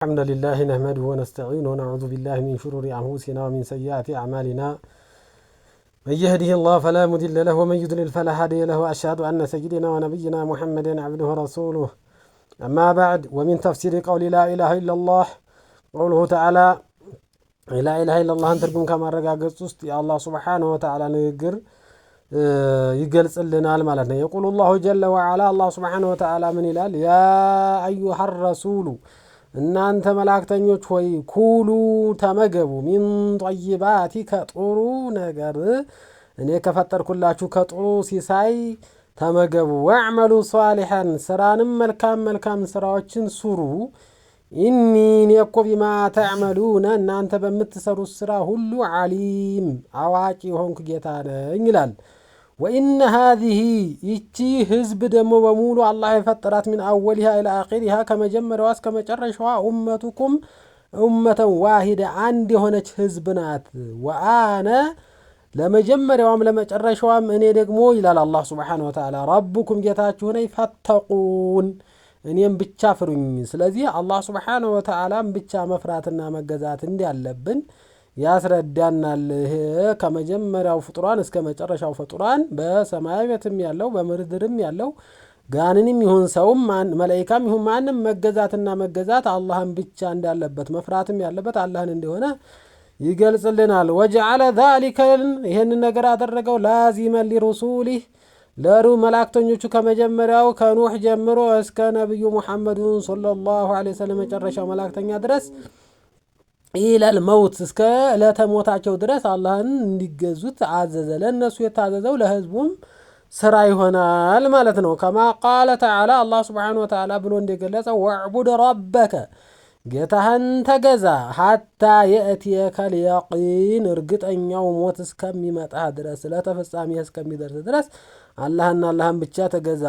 الحمد لله نحمده ونستعينه ونعوذ بالله من شرور أنفسنا ومن سيئات أعمالنا من يهده الله فلا مضل له ومن يضلل فلا هادي له وأشهد أن سيدنا ونبينا محمدا عبده ورسوله أما بعد ومن تفسير قول لا إله إلا الله قوله تعالى لا إله إلا الله ترجم كما رجعت يا الله سبحانه وتعالى نجر ይገልጽልናል ማለት ነው። يقول الله جل وعلا الله سبحانه وتعالى من ይላል يا أيها الرسول እናንተ መላእክተኞች ሆይ ኩሉ ተመገቡ ሚን ጠይባቲ ከጥሩ ነገር እኔ ከፈጠርኩላችሁ ከጥሩ ሲሳይ ተመገቡ ወአዕመሉ ሷሊሐን ስራንም መልካም ስራዎችን ስሩ ኢኒ የኮ ቢማ ተዕመሉነ እናንተ በምትሰሩት ስራ ሁሉ ዓሊም አዋቂ ሆንኩ ጌታ ነኝ ይላል። وإن هذه يتي حزب دمو بمولو الله يفترات من أولها إلى آخرها كما جمر واس كما جرشوا أمتكم أمة واحدة عندي هناك حزبنات وأنا لما جمر وام لما جرشوا من يدقمو إلى الله سبحانه وتعالى ربكم جتاتون يفتقون إن ينبتشافرون سلذي الله سبحانه وتعالى بتشا مفراتنا مجزات اندي اللبن ያስረዳናል ከመጀመሪያው ፍጡራን እስከ መጨረሻው ፍጡራን በሰማያዊያትም ያለው በምድርም ያለው ጋንንም ይሁን ሰውም መላእክታም ይሁን ማንም መገዛት አላህን ብቻ እንዳለበት መፍራትም ያለበት አላህን እንደሆነ ይገልጽልናል። ወጀዐለ ذلك ይሄን ነገር አደረገው ላዚመን ሊሩሱሊህ ለሩ መላእክተኞቹ ከመጀመሪያው ከኑህ ጀምሮ እስከ ነብዩ መሐመድ ሰለላሁ ዐለይሂ ወሰለም መጨረሻው መላእክተኛ ድረስ ኢለል መውት እስከ ለተሞታቸው ድረስ አላህን እንዲገዙት አዘዘ። ለነሱ የታዘዘው ለህዝቡም ስራ ይሆናል ማለት ነው። ከማ ቃለ ተዓላ አላህ Subhanahu Wa Ta'ala ብሎ እንደገለጸው ወዕቡድ ረበከ ጌታህን ተገዛ ሐታ የእቲየከል የቂን እርግጠኛው ሞት እስከሚመጣ ድረስ ለተፈጻሚ እስከሚደርስ ድረስ አላህን ብቻ ተገዛ።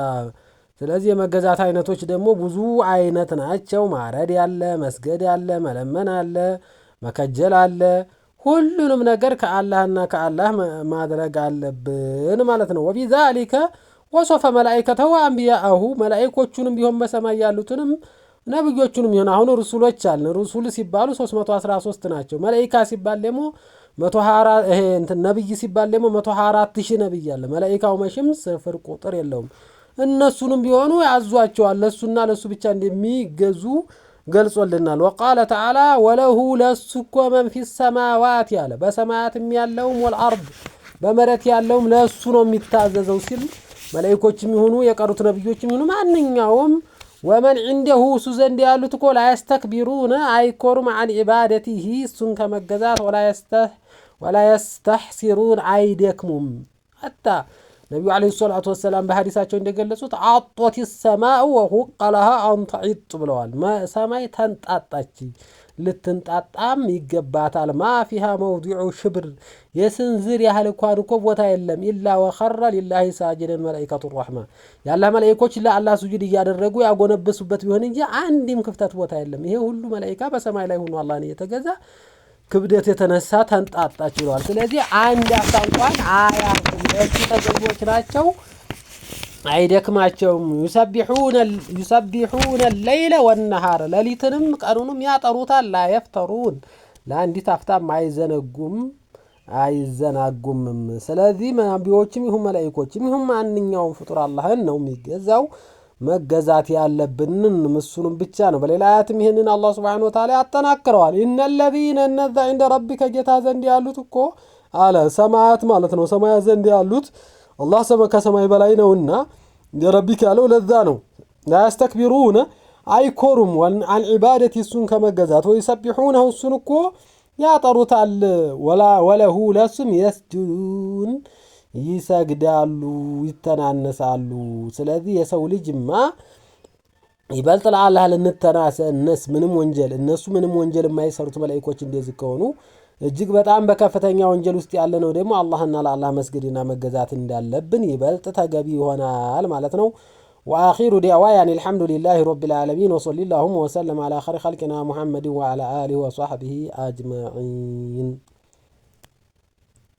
ስለዚህ የመገዛት አይነቶች ደግሞ ብዙ አይነት ናቸው። ማረድ ያለ፣ መስገድ ያለ፣ መለመን አለ፣ መከጀል አለ። ሁሉንም ነገር ከአላህና ከአላህ ማድረግ አለብን ማለት ነው። ወቢዛሊከ ወሶፈ መላእክተሁ ወአንቢያሁ መላእክቶቹንም ቢሆን በሰማይ ያሉትንም ነብዮቹንም ይሆን አሁን ሩሱሎች አለ ሩሱል ሲባሉ 313 ናቸው። መላእክታ ሲባል ደግሞ 124 ይሄ ነብይ ሲባል ደግሞ 124,000 ነብይ አለ። መላእክታው መሽም ስፍር ቁጥር የለውም። እነሱንም ቢሆኑ ያዟቸዋል ለሱና ለሱ ብቻ እንደሚገዙ ገልጾልናል። وقال تعالى وله ለሱኮ من في السماوات ያለ በሰማያትም ያለውም والارض በመሬት ያለውም ለሱ ነው የሚታዘዘው ሲል መላእክቶችም ይሁኑ የቀሩት ነብዮችም ይሁኑ ማንኛውም ومن عنده እሱ ዘንድ ያሉት እኮ لا يستكبرون አይኮሩም عن عبادته እሱን ከመገዛት ولا يستحسرون አይደክሙም حتى ነብዩ አለይሂ ሰላቱ ወሰለም በሐዲሳቸው እንደገለጹት አጥወት السماء وهقلها أن تعط ብለዋል። ሰማይ ተንጣጣች ልትንጣጣም ይገባታል። ما فيها موضع شبر የስንዝር ያህል እንኳን እኮ ቦታ የለም ኢላ وخر لله ساجدا ملائكة الرحمة ያለ መላእክቶች ለአላህ ሱጁድ እያደረጉ ያጎነበሱበት ቢሆን እንጂ አንድም ክፍተት ቦታ የለም። ይሄ ሁሉ መላእክታ በሰማይ ላይ ሆኖ አላህን እየተገዛ ክብደት የተነሳ ተንጣጣች ይላል። ስለዚህ አንድ አሳንቋን አያርፉም ለተገዙዎች ናቸው አይደክማቸውም። يسبحون الليل والنهار ለሊትንም ቀኑንም ያጠሩታል لا يفترون ለአንዲት አፍታም አይዘናጉም። ስለዚህ ነብዮችም ይሁን መላእክቶችም ይሁን ማንኛውም ፍጡር አላህን ነው የሚገዛው መገዛት ያለብንን እሱንም ብቻ ነው። በሌላ አያትም ይሄንን አላህ Subhanahu Wa Ta'ala ያጠናክረዋል። ኢነል ለዚነ ነዛ عند ربك ጌታ ዘንድ ያሉት እኮ አለ ሰማያት ማለት ነው። ሰማያት ዘንድ ያሉት አላህ ከሰማይ በላይ ነውና የረቢክ ያለው ለዛ ነው። ያስተክቢሩነ አይኮሩም عن عبادة እሱን ከመገዛት ወይሰብሑነሁ እሱን እኮ ያጠሩታል ወለሁ ለስም يسجدون ይሰግዳሉ ይተናነሳሉ። ስለዚህ የሰው ልጅማ ይበልጥ ለአላህ ለነተናሰነስ እነሱ ምንም ወንጀል የማይሰሩት መላእክቶች እንደዚህ ከሆኑ እጅግ በጣም በከፍተኛ ወንጀል ውስጥ ያለ ነው ደግሞ አላህና ለአላህ መስገድና መገዛት እንዳለብን ይበልጥ ተገቢ ይሆናል ማለት ነው። واخر دعوانا الحمد لله رب العالمين وصلى الله وسلم على خير خلقنا محمد وعلى اله وصحبه اجمعين.